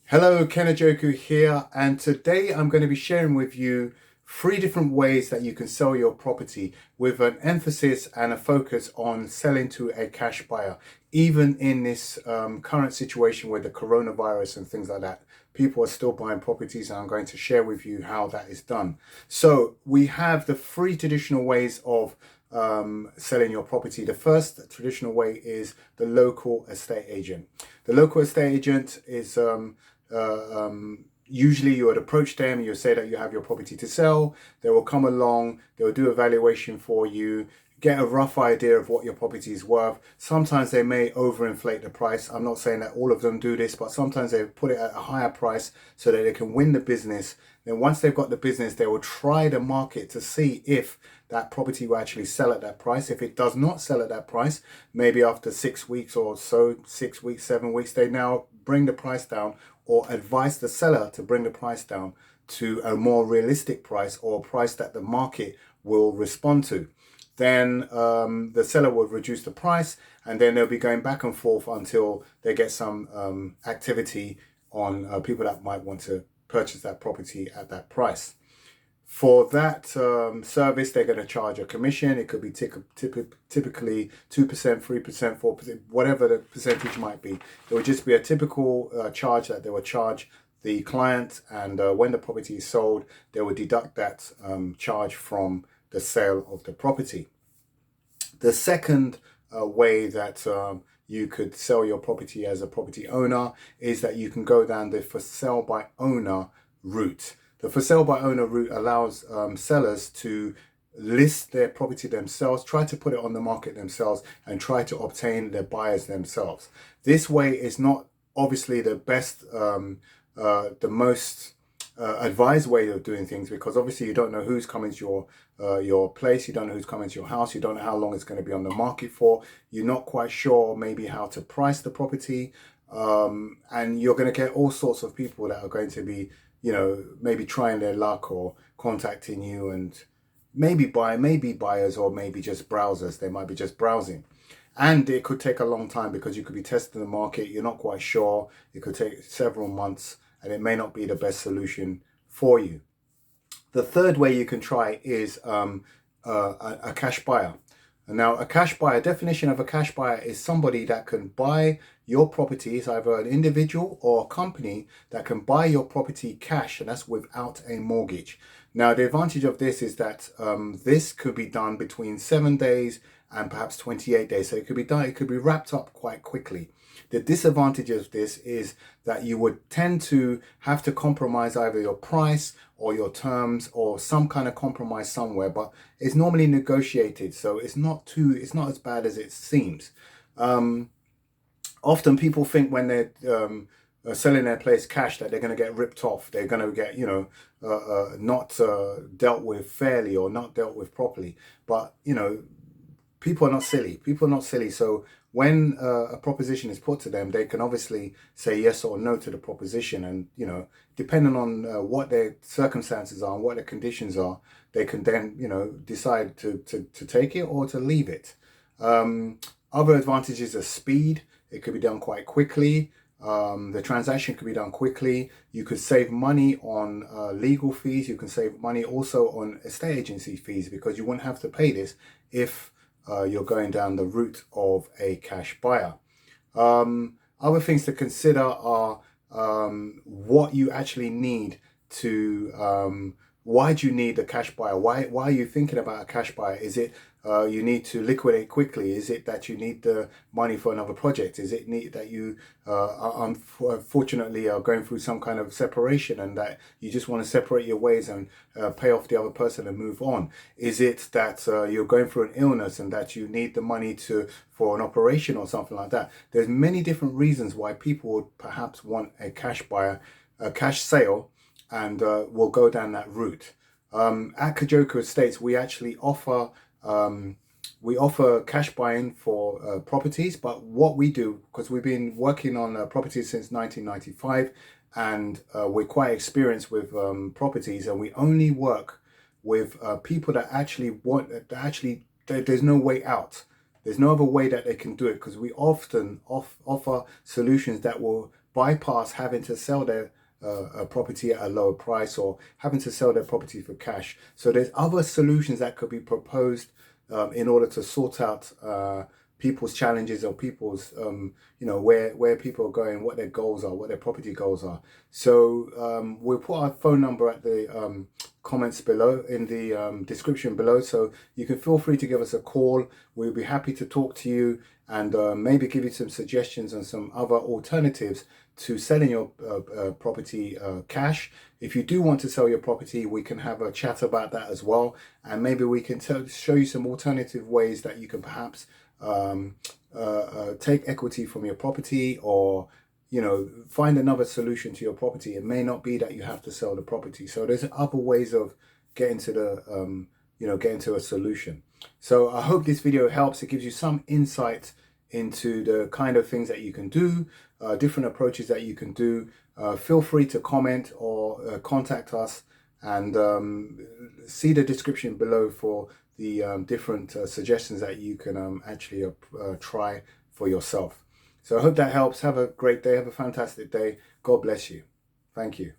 Hello, Ajoku here, and today I'm going to be sharing with you 3 different ways that you can sell your property with an emphasis and a focus on selling to a cash buyer. Even in this current situation with the coronavirus and things like that, people are still buying properties, and I'm going to share with you how that is done. So we have the 3 traditional ways of selling your property. The first traditional way is the local estate agent. The local estate agent is usually you would approach them, you say that you have your property to sell. They will come along, they will do a valuation for you, get a rough idea of what your property is worth. Sometimes they may overinflate the price. I'm not saying that all of them do this, but sometimes they put it at a higher price so that they can win the business. Then once they've got the business, they will try the market to see if that property will actually sell at that price. If it does not sell at that price, maybe after 6 weeks or so, 6 weeks, 7 weeks, they now bring the price down or advise the seller to bring the price down to a more realistic price or a price that the market will respond to. Then the seller will reduce the price, and then they'll be going back and forth until they get some activity on people that might want to purchase that property at that price. For that service, they're going to charge a commission. It could be typically 2%, 3%, 4%, whatever the percentage might be. It would just be a typical charge that they would charge the client, and when the property is sold, they would deduct that charge from the sale of the property. The second way that you could sell your property as a property owner is that you can go down the for sale by owner route. The for sale by owner route allows sellers to list their property themselves, try to put it on the market themselves, and try to obtain their buyers themselves. This way is not obviously the best, the most advised way of doing things, because obviously you don't know who's coming to your place, you don't know who's coming to your house, you don't know how long it's going to be on the market for, you're not quite sure maybe how to price the property, and you're going to get all sorts of people that are going to be maybe trying their luck or contacting you, and maybe buyers or maybe just browsers. They might be just browsing. And it could take a long time because you could be testing the market. You're not quite sure. It could take several months, and it may not be the best solution for you. The third way you can try is a cash buyer. Now, a cash buyer, definition of a cash buyer is somebody that can buy your property. It's either an individual or a company that can buy your property cash, and that's without a mortgage. Now, the advantage of this is that this could be done between 7 days and perhaps 28 days. So it could be done, it could be wrapped up quite quickly. The disadvantage of this is that you would tend to have to compromise either your price or your terms or some kind of compromise somewhere, but it's normally negotiated, so it's not as bad as it seems. Often people think when they're selling their place cash that they're going to get ripped off, they're going to get not dealt with fairly or not dealt with properly, but people are not silly. People are not silly. So when a proposition is put to them, they can obviously say yes or no to the proposition. And, depending on what their circumstances are and what their conditions are, they can then, decide to take it or to leave it. Other advantages are speed. It could be done quite quickly. The transaction could be done quickly. You could save money on legal fees. You can save money also on estate agency fees, because you wouldn't have to pay this if you're going down the route of a cash buyer. Other things to consider are what you actually need to, why do you need a cash buyer? Why are you thinking about a cash buyer? Is it you need to liquidate quickly? Is it that you need the money for another project? Is it that you unfortunately are going through some kind of separation and that you just want to separate your ways and pay off the other person and move on? Is it that you're going through an illness and that you need the money for an operation or something like that? There's many different reasons why people would perhaps want a cash buyer, a cash sale, and will go down that route. At Ajoku Estates, we actually offer cash buying for properties, but what we do, because we've been working on properties since 1995, and we're quite experienced with properties, and we only work with people that actually there's no way out. There's no other way that they can do it, because we often offer solutions that will bypass having to sell their a property at a lower price or having to sell their property for cash. So there's other solutions that could be proposed in order to sort out people's challenges or people's where people are going, what their goals are, what their property goals are. So we'll put our phone number at the comments below, in the description below, so you can feel free to give us a call. We'll be happy to talk to you and maybe give you some suggestions on some other alternatives to selling your property cash. If you do want to sell your property, we can have a chat about that as well, and maybe we can show you some alternative ways that you can perhaps take equity from your property, or find another solution to your property. It may not be that you have to sell the property. So there's other ways of getting to the getting to a solution. So I hope this video helps. It gives you some insight into the kind of things that you can do, different approaches that you can do. Feel free to comment or contact us, and see the description below for the different suggestions that you can actually try for yourself. So I hope that helps. Have a great day. Have a fantastic day. God bless you. Thank you.